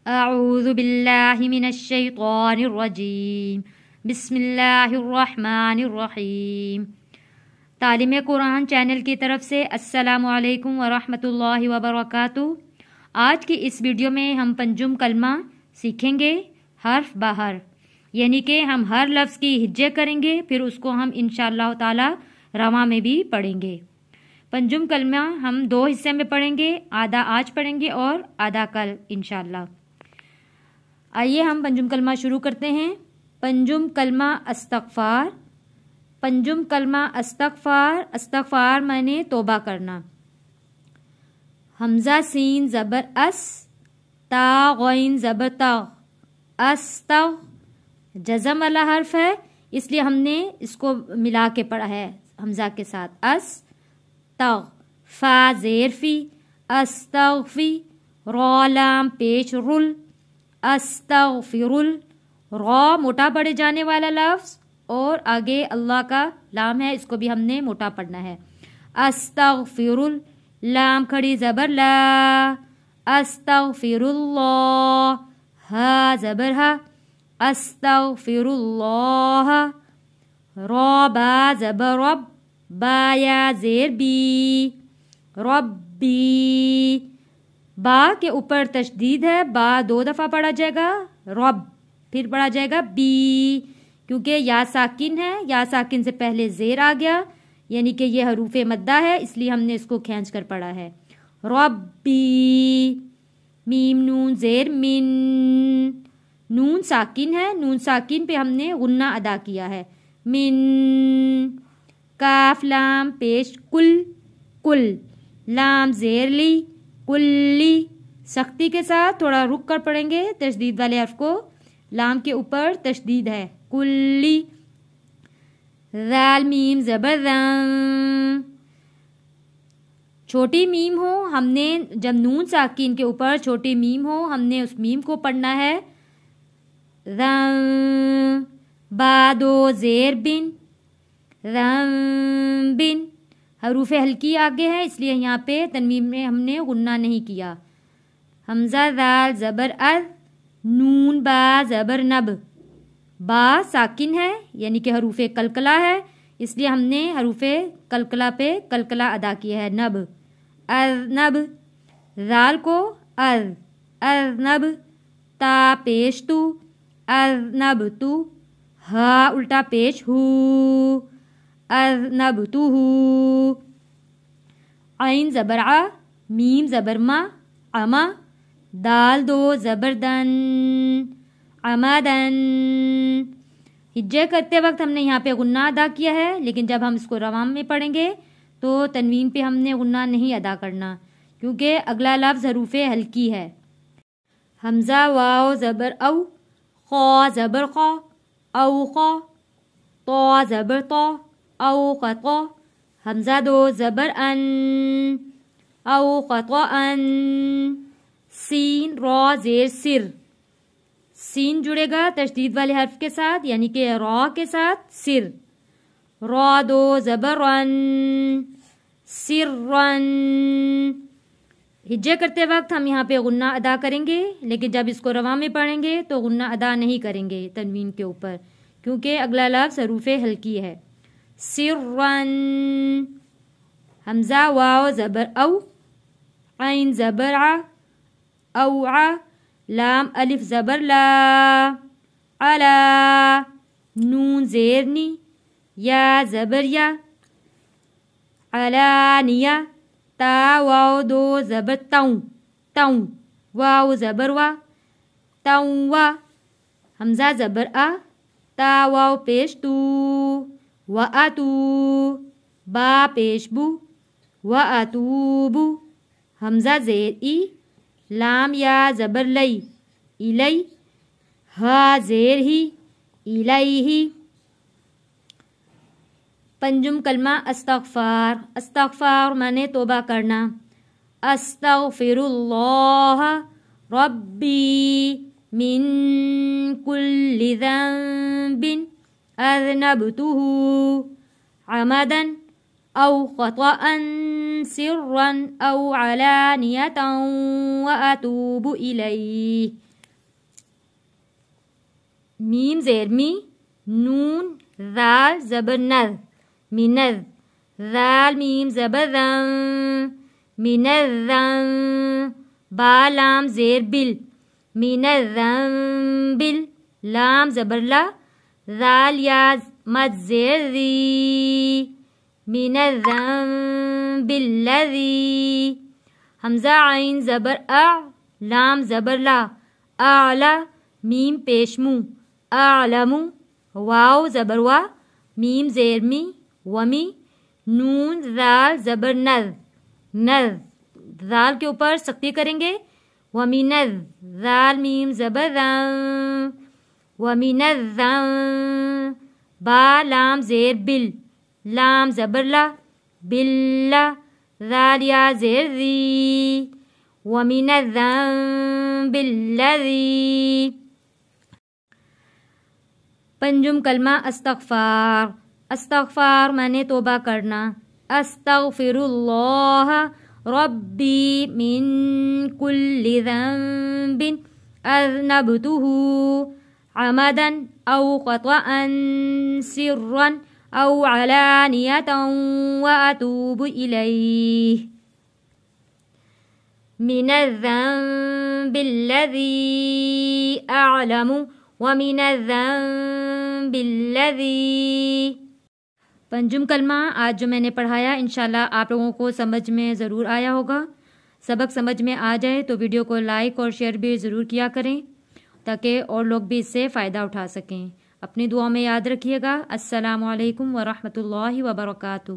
اعوذ باللہ من الشیطان الرجیم بسم اللہ الرحمن الرحیم۔ تعلیم قرآن چینل کی طرف سے السلام علیکم ورحمۃ اللہ وبرکاتہ۔ آج کی اس ویڈیو میں ہم پنجم کلمہ سیکھیں گے حرف بہ حرف، یعنی کہ ہم ہر لفظ کی ہجے کریں گے، پھر اس کو ہم انشاءاللہ تعالی رواں میں بھی پڑھیں گے۔ پنجم کلمہ ہم 2 حصے میں پڑھیں گے، آدھا آج پڑھیں گے اور آدھا کل انشاءاللہ۔ آئیے ہم پنجم کلمہ شروع کرتے ہیں۔ پنجم کلمہ استغفار۔ پنجم کلمہ استغفار، استغفار معنی توبہ کرنا۔ حمزہ سین زبر اس، تا غین زبر تغ، استغ جزم والا حرف ہے، اس لیے ہم نے اس کو ملا کے پڑھا ہے حمزہ کے ساتھ۔ اس تغ، فا زیر فی، استغفی، را لام پیش رل، استغفرل، را موٹا پڑھے جانے والا لفظ اور آگے اللہ کا لام ہے، اس کو بھی ہم نے موٹا پڑھنا ہے۔ استغفرل، لام کھڑی زبر لا، استغفر اللہ، ہا زبر ہا، استغفر اللہ، را با زبر رب، با یا زیر بی، ربی، با کے اوپر تشدید ہے، با 2 دفعہ پڑھا جائے گا، رب پھر پڑھا جائے گا بی، کیونکہ یا ساکن ہے، یا ساکن سے پہلے زیر آ گیا، یعنی کہ یہ حروف مدہ ہے، اس لیے ہم نے اس کو کھینچ کر پڑھا ہے۔ ربی، میم نون زیر من، نون ساکن ہے، نون ساکن پہ ہم نے غنہ ادا کیا ہے، من، کاف لام پیش کل، کل، لام زیر لی، کلی، سختی کے ساتھ تھوڑا رک کر پڑھیں گے، تشدید والے حرف کو، لام کے اوپر تشدید ہے، کلی، ذال میم زبر ذن، چھوٹی میم ہو، ہم نے جب نون ساکین کے اوپر چھوٹی میم ہو ہم نے اس میم کو پڑھنا ہے، ذن، با 2 زیر بن، ذن بن، حروف ہلکی آگے ہے، اس لیے یہاں پہ تنوین میں ہم نے غنہ نہیں کیا۔ حمزہ ذال زبر از، نون با زبر نب، با ساکن ہے یعنی کہ حروف قلقلہ ہے، اس لیے ہم نے حروف قلقلہ پہ قلقلہ ادا کیا ہے، نب، اذنب، ذال کو اذنب، تا پیش تو، اذنب تو، ہا الٹا پیش ہو، اذنب تو ہو، عین زبر ع، میم زبر ما، عما، دال 2 زبر دن، عمدن، ہجے کرتے وقت ہم نے یہاں پہ غنہ ادا کیا ہے، لیکن جب ہم اس کو رواں میں پڑھیں گے تو تنوین پہ ہم نے غنہ نہیں ادا کرنا، کیونکہ اگلا لفظ حروف ہلکی ہے۔ حمزہ واو زبر او، خا زبر خا، او خا، طا زبر طا، او خطا، حمزہ 2 زبر ان، او خطا ان، سین را زیر سر، سین جڑے گا تشدید والے حرف کے ساتھ یعنی کہ را کے ساتھ، سر، را 2 زبر رن، سرن، ہجے کرتے وقت ہم یہاں پہ غنہ ادا کریں گے، لیکن جب اس کو رواں میں پڑھیں گے تو غنہ ادا نہیں کریں گے تنوین کے اوپر، کیونکہ اگلا لفظ حروف ہلکی ہے۔ سرن، حمزہ واو زبر او، عین زبر ع، اوع، لام الف زبر لا، علا، نون زیر نی، یا زبر یا، علانیہ، تا واو 2 زبر توں، توں، واو زبر وا، توں وا، حمزہ زبر آ، تا واو پیش تو، وَأَتُو، با پیش بو، وَأَتُوبُ، حمزہ زیر ای، لام یا زبر لئی، الی، ہا زیر ہی، الیہ۔ پنجم کلمہ استغفار، استغفار معنی توبہ کرنا۔ استغفر اللہ ربی من کل ذنب اذنبتہ عمدا او خطأ سرا او علانیة واتوب الیہ۔ میم زیر می، نون ذال زبر نذ، منذ، ذال میم زبر ذن، منذن، با لام زیر بل، منذنبل، لام زبر لا، ذال یا مد زیر ذی، منذنب الذی، حمزہ عین زبر لام زبر لا، اعلی، میم پیش منہ، اعلم، واو زبر وا، میم زیر می، ومی، نون ذال زبر نذ، نذ، ذال کے اوپر سختی کریں گے، ومنذ، ذال میم زبر ذن، ومنذن، با لام زیر بل، لام زبر لا، بلا، ذال یا زیر ذی، ومنذنب الذی۔ پنجم کلمہ استغفار، استغفار معنی توبہ کرنا، استغفر اللہ ربی من کل ذنب اذنبته عمدا او خطأ سرا او علانیة واتوب الیہ، من الذنب الذی اعلم ومن الذنب الذی۔ پنجم کلمہ آج جو میں نے پڑھایا انشاءاللہ آپ لوگوں کو سمجھ میں ضرور آیا ہوگا۔ سبق سمجھ میں آ جائے تو ویڈیو کو لائک اور شیئر بھی ضرور کیا کریں تاکہ اور لوگ بھی اس سے فائدہ اٹھا سکیں۔ اپنی دعاؤں میں یاد رکھیے گا۔ السلام علیکم ورحمۃ اللہ وبرکاتہ۔